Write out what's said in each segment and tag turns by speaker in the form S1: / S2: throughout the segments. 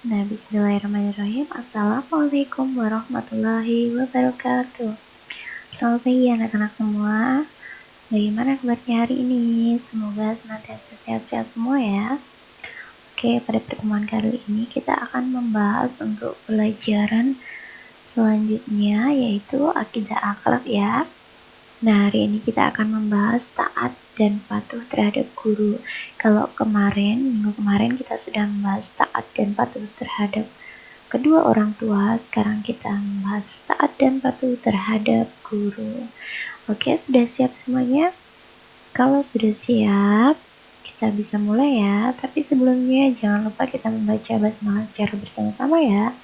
S1: Nah, bismillahirrahmanirrahim. Assalamualaikum warahmatullahi wabarakatuh. Selamat pagi anak-anak semua. Bagaimana kabarnya hari ini? Semoga senantiasa sehat-sehat semua ya. Oke, pada pertemuan kali ini kita akan membahas untuk pelajaran selanjutnya, yaitu akidah akhlak ya. Nah, hari ini kita akan membahas taat dan patuh terhadap guru. Kalau minggu kemarin kita sudah membahas taat dan patuh terhadap kedua orang tua, sekarang kita membahas taat dan patuh terhadap guru. Oke, sudah siap semuanya? Kalau sudah siap, kita bisa mulai ya. Tapi sebelumnya jangan lupa kita membaca basmalah secara bersama-sama ya.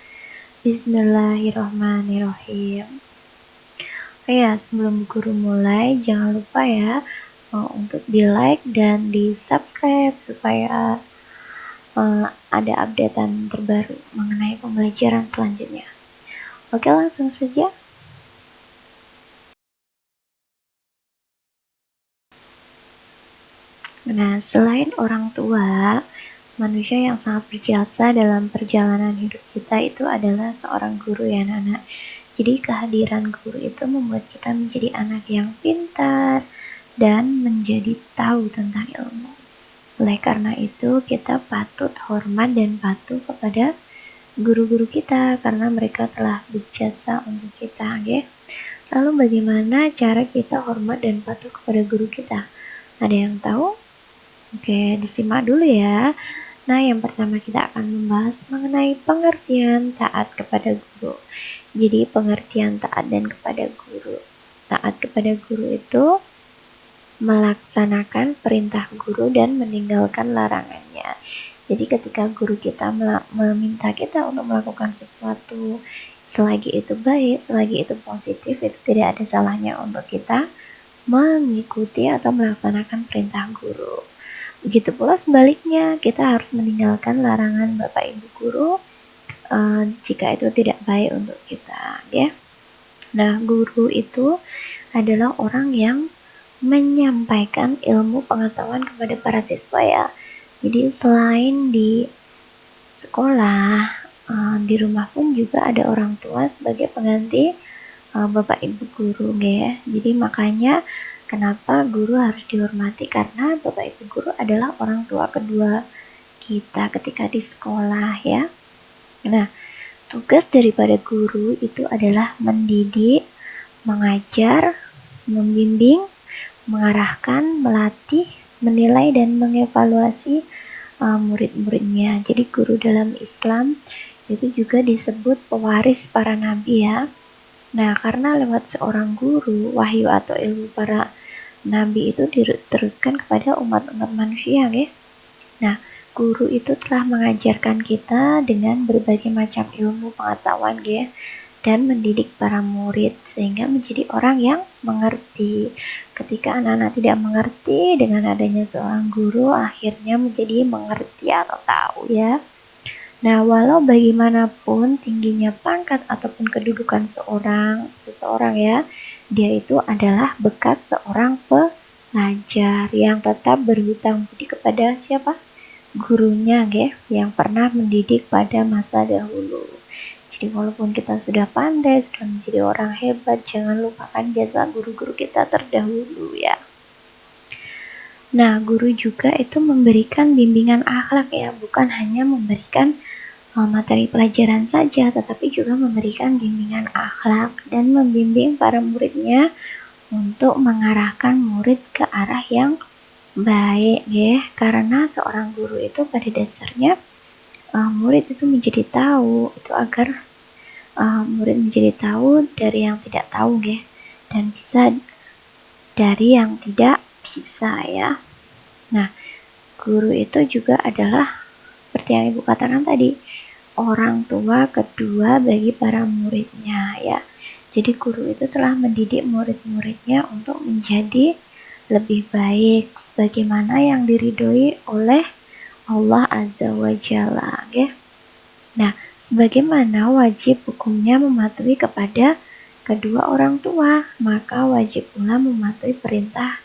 S1: Bismillahirrahmanirrahim. Ya, sebelum guru mulai, jangan lupa ya untuk di like dan di subscribe supaya ada updatean terbaru mengenai pembelajaran selanjutnya. Oke, langsung saja. Nah, selain orang tua, manusia yang sangat berjasa dalam perjalanan hidup kita itu adalah seorang guru ya anak-anak. Jadi kehadiran guru itu membuat kita menjadi anak yang pintar dan menjadi tahu tentang ilmu. Oleh karena itu, kita patut hormat dan patuh kepada guru-guru kita karena mereka telah berjasa untuk kita, ya. Lalu bagaimana cara kita hormat dan patuh kepada guru kita? Ada yang tahu? Oke, disimak dulu ya. Nah, yang pertama kita akan membahas mengenai pengertian taat kepada guru. Jadi, pengertian taat dan kepada guru. Taat kepada guru itu melaksanakan perintah guru dan meninggalkan larangannya. Jadi ketika guru kita meminta kita untuk melakukan sesuatu, selagi itu baik, selagi itu positif, itu tidak ada salahnya untuk kita mengikuti atau melaksanakan perintah guru. Begitu pula sebaliknya, kita harus meninggalkan larangan Bapak Ibu guru jika itu tidak baik untuk kita, ya. Nah, guru itu adalah orang yang menyampaikan ilmu pengetahuan kepada para siswa ya. Jadi selain di sekolah, di rumah pun juga ada orang tua sebagai pengganti Bapak Ibu guru ya. Jadi makanya kenapa guru harus dihormati, karena Bapak Ibu guru adalah orang tua kedua kita ketika di sekolah ya. Nah, tugas daripada guru itu adalah mendidik, mengajar, membimbing, mengarahkan, melatih, menilai, dan mengevaluasi murid-muridnya. Jadi guru dalam Islam itu juga disebut pewaris para nabi ya. Nah, karena lewat seorang guru, wahyu atau ilmu para nabi itu diteruskan kepada umat-umat manusia ya. Nah, guru itu telah mengajarkan kita dengan berbagai macam ilmu pengetahuan ya, dan mendidik para murid sehingga menjadi orang yang mengerti. Ketika anak-anak tidak mengerti, dengan adanya seorang guru akhirnya menjadi mengerti atau tahu ya. Nah, walau bagaimanapun tingginya pangkat ataupun kedudukan seseorang ya, dia itu adalah bekas seorang pelajar yang tetap berhutang budi kepada siapa? Gurunya ya, yang pernah mendidik pada masa dahulu. Jadi walaupun kita sudah pandai, sudah menjadi orang hebat, jangan lupakan jasa guru-guru kita terdahulu ya. Nah, guru juga itu memberikan bimbingan akhlak ya, bukan hanya memberikan materi pelajaran saja, tetapi juga memberikan bimbingan akhlak dan membimbing para muridnya untuk mengarahkan murid ke arah yang baik ya. Karena seorang guru itu pada dasarnya murid itu menjadi tahu, itu agar murid menjadi tahu dari yang tidak tahu ya, dan bisa dari yang tidak bisa ya. Nah, guru itu juga adalah seperti yang Ibu katakan tadi, orang tua kedua bagi para muridnya ya. Jadi guru itu telah mendidik murid-muridnya untuk menjadi lebih baik sebagaimana yang diridhoi oleh Allah Azza wa Jalla ya. Nah, bagaimana wajib hukumnya mematuhi kepada kedua orang tua, maka wajib pula mematuhi perintah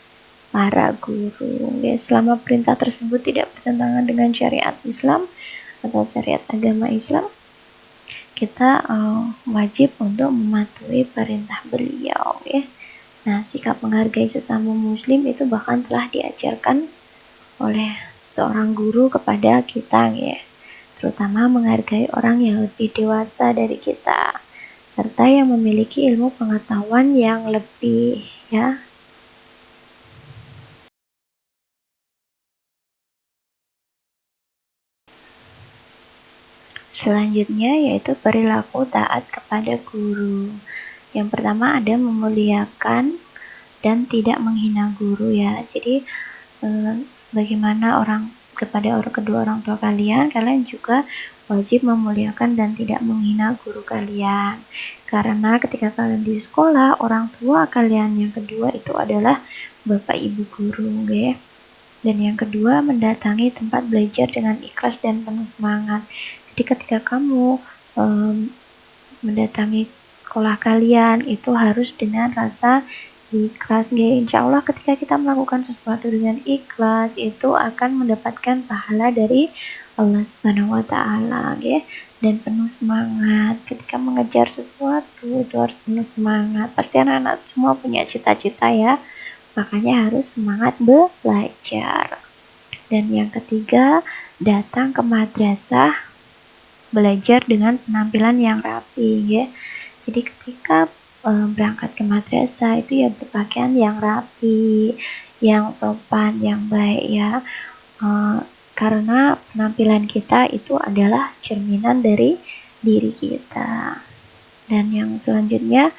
S1: para guru ya. Selama perintah tersebut tidak bertentangan dengan syariat Islam, atau syariat agama Islam, kita wajib untuk mematuhi perintah beliau ya. Nah, sikap menghargai sesama muslim itu bahkan telah diajarkan oleh seorang guru kepada kita ya, terutama menghargai orang yang lebih dewasa dari kita serta yang memiliki ilmu pengetahuan yang lebih ya. Selanjutnya yaitu perilaku taat kepada guru. Yang pertama ada memuliakan dan tidak menghina guru ya. Jadi bagaimana kedua orang tua kalian juga wajib memuliakan dan tidak menghina guru kalian. Karena ketika kalian di sekolah, orang tua kalian yang kedua itu adalah bapak ibu guru ya. Dan yang kedua, mendatangi tempat belajar dengan ikhlas dan penuh semangat. Jadi ketika kamu mendatangi sekolah kalian itu harus dengan rasa ikhlas ya. Insya Allah ketika kita melakukan sesuatu dengan ikhlas itu akan mendapatkan pahala dari Allah Subhanahu wa Ta'ala ya. Dan penuh semangat ketika mengejar sesuatu itu harus penuh semangat. Pasti anak-anak semua punya cita-cita ya, makanya harus semangat belajar. Dan yang ketiga, datang ke madrasah belajar dengan penampilan yang rapi ya. Jadi ketika berangkat ke madrasah itu ya berpakaian yang rapi, yang sopan, yang baik ya. Karena penampilan kita itu adalah cerminan dari diri kita. Dan yang selanjutnya,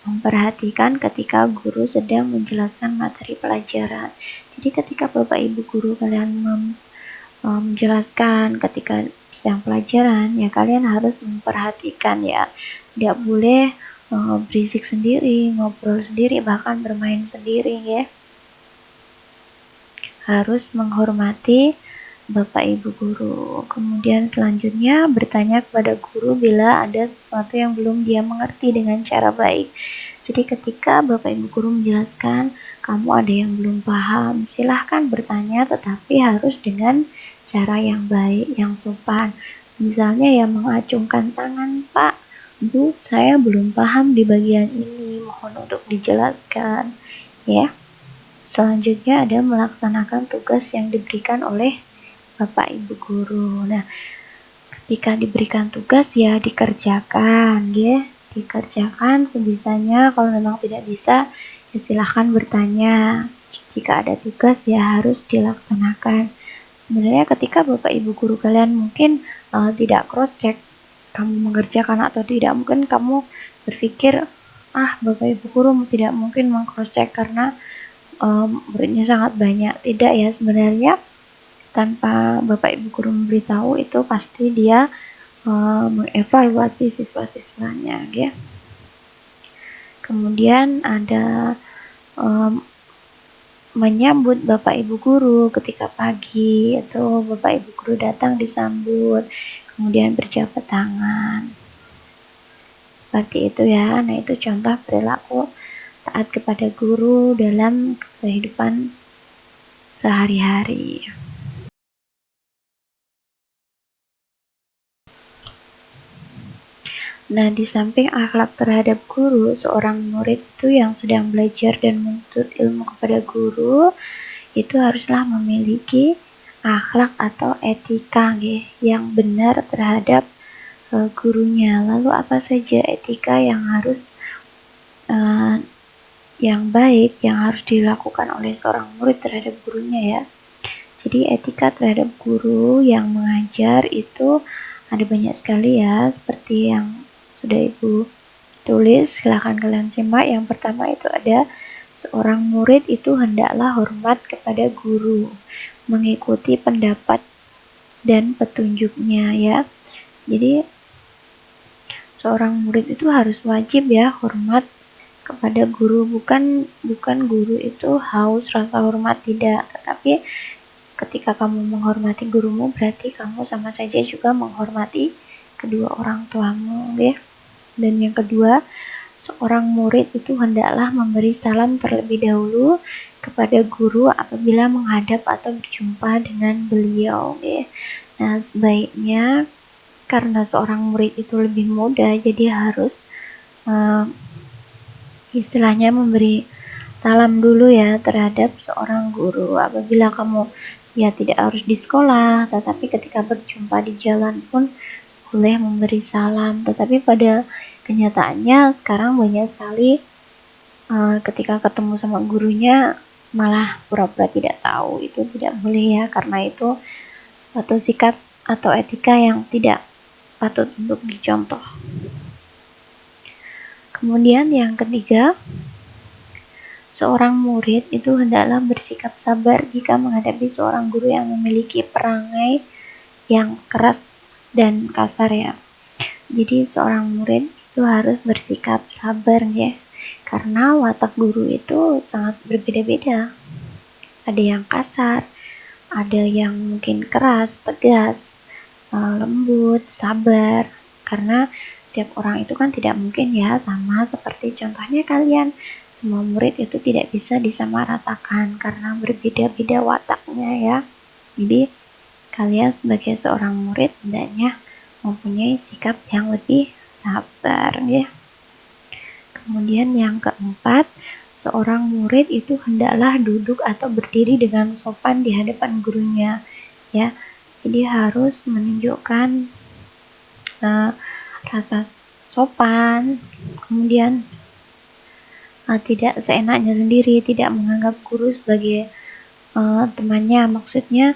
S1: memperhatikan ketika guru sedang menjelaskan materi pelajaran. Jadi ketika bapak ibu guru kalian menjelaskan ketika sedang pelajaran ya, kalian harus memperhatikan ya. Tidak boleh berisik sendiri, ngobrol sendiri, bahkan bermain sendiri ya. Harus menghormati bapak ibu guru. Kemudian selanjutnya bertanya kepada guru bila ada sesuatu yang belum dia mengerti dengan cara baik. Jadi ketika bapak ibu guru menjelaskan kamu ada yang belum paham, silahkan bertanya, tetapi harus dengan cara yang baik, yang sopan. Misalnya ya mengacungkan tangan, Pak, Bu, saya belum paham di bagian ini, mohon untuk dijelaskan ya. Selanjutnya ada melaksanakan tugas yang diberikan oleh bapak ibu guru. Nah, ketika diberikan tugas ya dikerjakan ya, dikerjakan sebisanya. Kalau memang tidak bisa ya silahkan bertanya. Jika ada tugas ya harus dilaksanakan. Sebenarnya ketika bapak ibu guru kalian mungkin tidak cross check kamu mengerjakan atau tidak, mungkin kamu berpikir bapak ibu guru tidak mungkin meng-cross check karena muridnya sangat banyak. Tidak ya, sebenarnya tanpa bapak ibu guru memberitahu itu pasti dia mengevaluasi siswa-siswanya ya. Kemudian ada menyambut bapak ibu guru ketika pagi, atau bapak ibu guru datang disambut, kemudian berjabat tangan. Seperti itu ya. Nah, itu contoh perilaku taat kepada guru dalam kehidupan sehari-hari. Nah, di samping akhlak terhadap guru, seorang murid itu yang sedang belajar dan menuntut ilmu kepada guru itu haruslah memiliki akhlak atau etika yang benar terhadap gurunya. Lalu apa saja etika yang harus yang baik yang harus dilakukan oleh seorang murid terhadap gurunya ya. Jadi etika terhadap guru yang mengajar itu ada banyak sekali ya, seperti yang sudah Ibu tulis, silahkan kalian simak. Yang pertama itu ada seorang murid itu hendaklah hormat kepada guru, mengikuti pendapat dan petunjuknya ya. Jadi seorang murid itu harus wajib ya hormat kepada guru, bukan guru itu haus rasa hormat, tidak, tetapi ketika kamu menghormati gurumu berarti kamu sama saja juga menghormati kedua orang tuamu ya. Dan yang kedua, seorang murid itu hendaklah memberi salam terlebih dahulu kepada guru apabila menghadap atau berjumpa dengan beliau ya. Nah, sebaiknya karena seorang murid itu lebih muda, jadi harus istilahnya memberi salam dulu ya terhadap seorang guru. Apabila kamu ya tidak harus di sekolah, tetapi ketika berjumpa di jalan pun boleh memberi salam. Tetapi pada kenyataannya sekarang banyak sekali ketika ketemu sama gurunya malah pura-pura tidak tahu. Itu tidak boleh ya, karena itu suatu sikap atau etika yang tidak patut untuk dicontoh. Kemudian yang ketiga, seorang murid itu hendaklah bersikap sabar jika menghadapi seorang guru yang memiliki perangai yang keras dan kasar ya. Jadi seorang murid itu harus bersikap sabar ya, karena watak guru itu sangat berbeda-beda. Ada yang kasar, ada yang mungkin keras, tegas, lembut, sabar. Karena setiap orang itu kan tidak mungkin ya sama seperti contohnya kalian. Semua murid itu tidak bisa disamaratakan karena berbeda-beda wataknya ya. Jadi kalian sebagai seorang murid hendaknya mempunyai sikap yang lebih sabar ya. Kemudian yang keempat, seorang murid itu hendaklah duduk atau berdiri dengan sopan di hadapan gurunya ya. Jadi harus menunjukkan rasa sopan, kemudian tidak seenaknya sendiri, tidak menganggap guru sebagai temannya. Maksudnya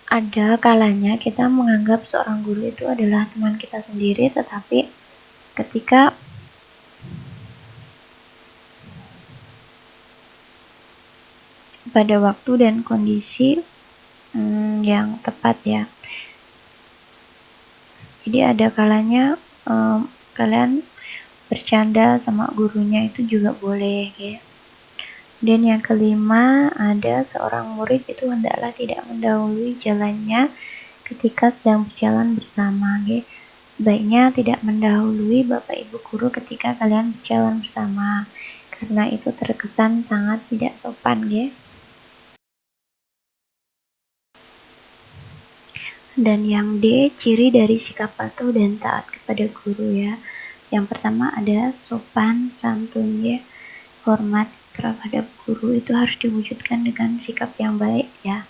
S1: ada kalanya kita menganggap seorang guru itu adalah teman kita sendiri, tetapi ketika pada waktu dan kondisi yang tepat ya. Jadi ada kalanya kalian bercanda sama gurunya itu juga boleh ya. Dan yang kelima, ada seorang murid itu hendaklah tidak mendahului jalannya ketika sedang berjalan bersama ya. Baiknya tidak mendahului Bapak Ibu guru ketika kalian berjalan bersama, karena itu terkesan sangat tidak sopan ya. Dan yang D, ciri dari sikap patuh dan taat kepada guru ya. Yang pertama ada sopan santun ya. Hormat terhadap guru itu harus diwujudkan dengan sikap yang baik ya.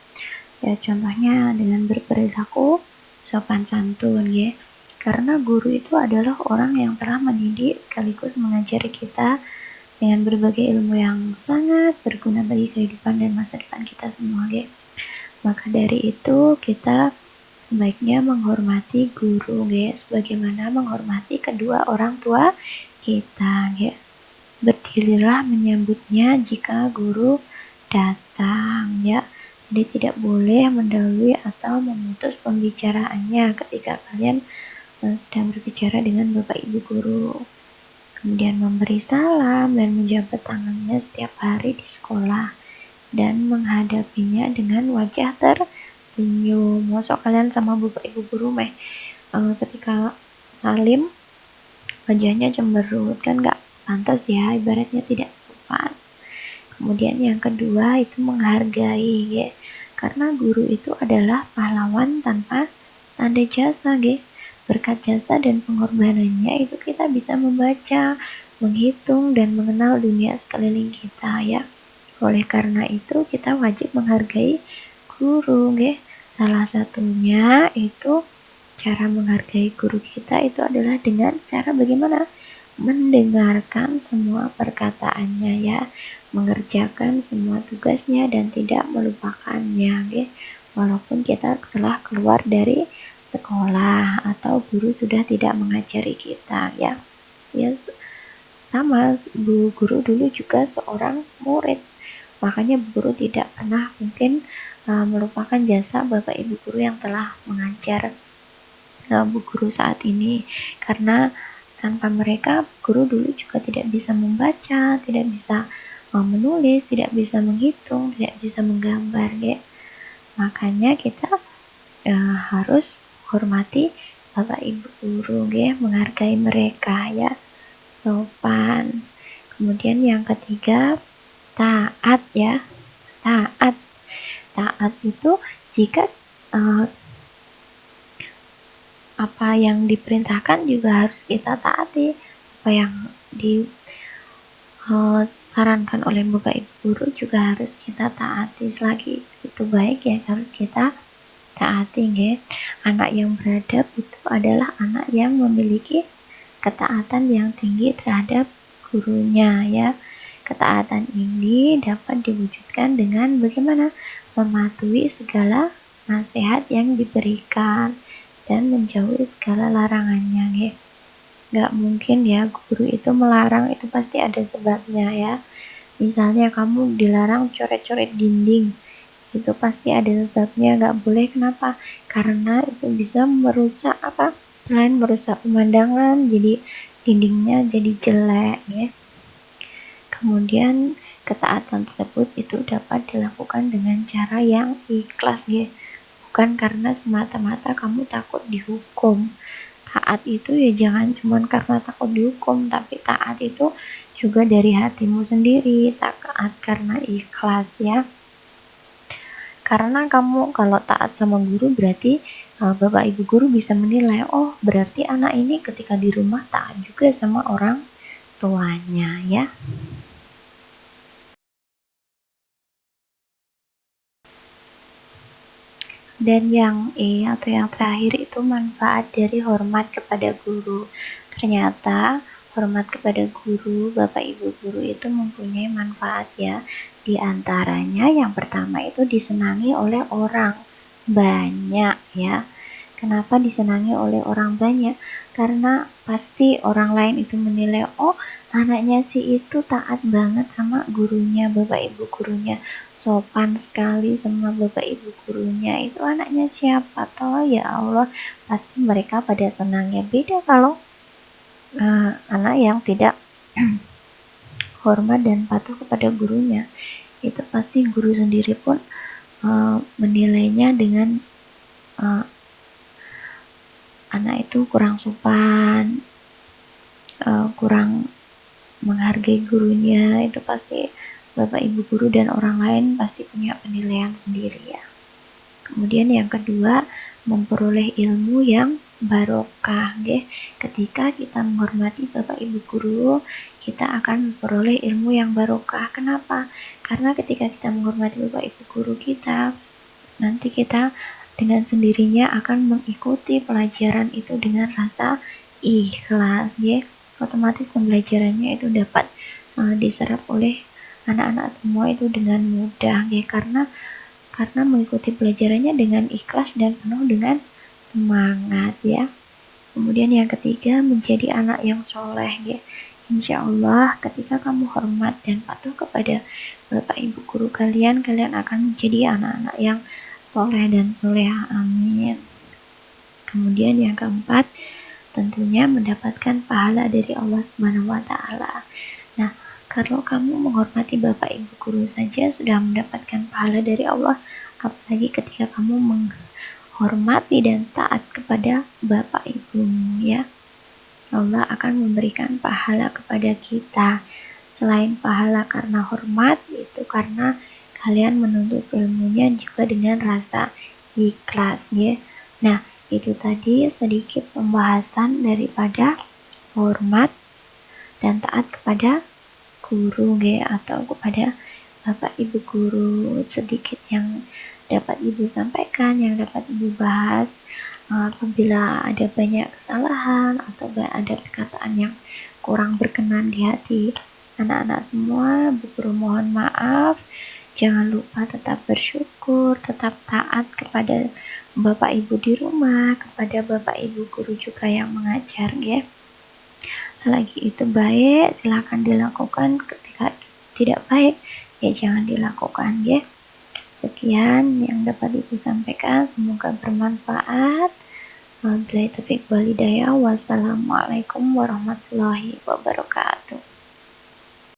S1: Ya contohnya dengan berperilaku sopan santun ya. Karena guru itu adalah orang yang telah mendidik sekaligus mengajari kita dengan berbagai ilmu yang sangat berguna bagi kehidupan dan masa depan kita semua ya. Maka dari itu kita sebaiknya menghormati guru ya, sebagaimana menghormati kedua orang tua kita ya. Berdirilah menyambutnya jika guru datang ya. Jadi tidak boleh mendahului atau memutus pembicaraannya ketika kalian sedang berbicara dengan Bapak Ibu guru. Kemudian memberi salam dan menjabat tangannya setiap hari di sekolah dan menghadapinya dengan wajah tersenyum. Masuk kalian sama Bapak Ibu guru ketika salim wajahnya cemberut, kan gak pantas ya, ibaratnya tidak sopan. Kemudian yang kedua itu menghargai ya, karena guru itu adalah pahlawan tanpa tanda jasa ya. Berkat jasa dan pengorbanannya itu kita bisa membaca, menghitung dan mengenal dunia sekeliling kita ya. Oleh karena itu kita wajib menghargai guru ya. Salah satunya itu cara menghargai guru kita itu adalah dengan cara bagaimana? Mendengarkan semua perkataannya ya, mengerjakan semua tugasnya dan tidak melupakannya ya. Walaupun kita telah keluar dari sekolah atau guru sudah tidak mengajari kita ya. Ya sama, Bu Guru dulu juga seorang murid. Makanya Bu Guru tidak pernah mungkin melupakan jasa Bapak Ibu guru yang telah mengajar Bu Guru saat ini, karena tanpa mereka guru dulu juga tidak bisa membaca, tidak bisa menulis, tidak bisa menghitung, tidak bisa menggambar ya. Makanya kita harus hormati Bapak Ibu guru ya, menghargai mereka ya, sopan. Kemudian yang ketiga taat ya. Taat itu jika apa yang diperintahkan juga harus kita taati, apa yang disarankan oleh bapak ibu guru juga harus kita taati. Selagi itu baik ya harus kita taati nggih. Anak yang beradab itu adalah anak yang memiliki ketaatan yang tinggi terhadap gurunya ya. Ketaatan ini dapat diwujudkan dengan bagaimana? Mematuhi segala nasihat yang diberikan dan menjauhi segala larangannya ya. Gak mungkin ya guru itu melarang, itu pasti ada sebabnya ya. Misalnya kamu dilarang coret-coret dinding, itu pasti ada sebabnya. Gak boleh, kenapa? Karena itu bisa merusak apa? Selain merusak pemandangan, jadi dindingnya jadi jelek ya. Kemudian ketaatan tersebut itu dapat dilakukan dengan cara yang ikhlas ya. Bukan karena semata-mata kamu takut dihukum. Taat itu ya jangan cuma karena takut dihukum, tapi taat itu juga dari hatimu sendiri. Taat karena ikhlas ya. Karena kamu kalau taat sama guru berarti bapak ibu guru bisa menilai, oh berarti anak ini ketika di rumah taat juga sama orang tuanya ya. Dan yang atau yang terakhir itu manfaat dari hormat kepada guru. Ternyata hormat kepada guru, bapak ibu guru itu mempunyai manfaat ya. Di antaranya yang pertama itu disenangi oleh orang banyak ya. Kenapa disenangi oleh orang banyak? Karena pasti orang lain itu menilai, oh anaknya si itu taat banget sama gurunya, bapak ibu gurunya, sopan sekali sama bapak ibu gurunya, itu anaknya siapa toh, ya Allah, pasti mereka pada senangnya. Beda kalau anak yang tidak hormat dan patuh kepada gurunya, itu pasti guru sendiri pun menilainya dengan anak itu kurang sopan, kurang menghargai gurunya. Itu pasti bapak ibu guru dan orang lain pasti punya penilaian sendiri ya. Kemudian yang kedua, memperoleh ilmu yang barokah nggih. Ketika kita menghormati bapak ibu guru, kita akan memperoleh ilmu yang barokah. Kenapa? Karena ketika kita menghormati bapak ibu guru kita, nanti kita dengan sendirinya akan mengikuti pelajaran itu dengan rasa ikhlas ya. Otomatis pembelajarannya itu dapat diserap oleh anak-anak semua itu dengan mudah ya, karena mengikuti pelajarannya dengan ikhlas dan penuh dengan semangat ya. Kemudian yang ketiga, menjadi anak yang soleh ya. Insya Allah ketika kamu hormat dan patuh kepada bapak ibu guru kalian akan menjadi anak-anak yang soleh dan solehah, amin. Kemudian yang keempat, tentunya mendapatkan pahala dari Allah Subhanahu wa Ta'ala. Nah, kalau kamu menghormati bapak ibu guru saja sudah mendapatkan pahala dari Allah, apalagi ketika kamu menghormati dan taat kepada bapak ibumu ya. Allah akan memberikan pahala kepada kita. Selain pahala karena hormat, itu karena kalian menuntut ilmunya juga dengan rasa ikhlas ya. Nah, itu tadi sedikit pembahasan daripada hormat dan taat kepada guru ya, atau kepada bapak ibu guru. Sedikit yang dapat ibu sampaikan, yang dapat ibu bahas. Apabila ada banyak kesalahan atau ada perkataan yang kurang berkenan di hati anak-anak semua, ibu guru mohon maaf. Jangan lupa tetap bersyukur, tetap taat kepada bapak ibu di rumah, kepada bapak ibu guru juga yang mengajar ya. Selagi itu baik, silakan dilakukan. Ketika tidak baik, ya jangan dilakukan ya. Sekian yang dapat ibu sampaikan, semoga bermanfaat. Wabillahi taufiq wal hidayah. Wassalamualaikum warahmatullahi wabarakatuh.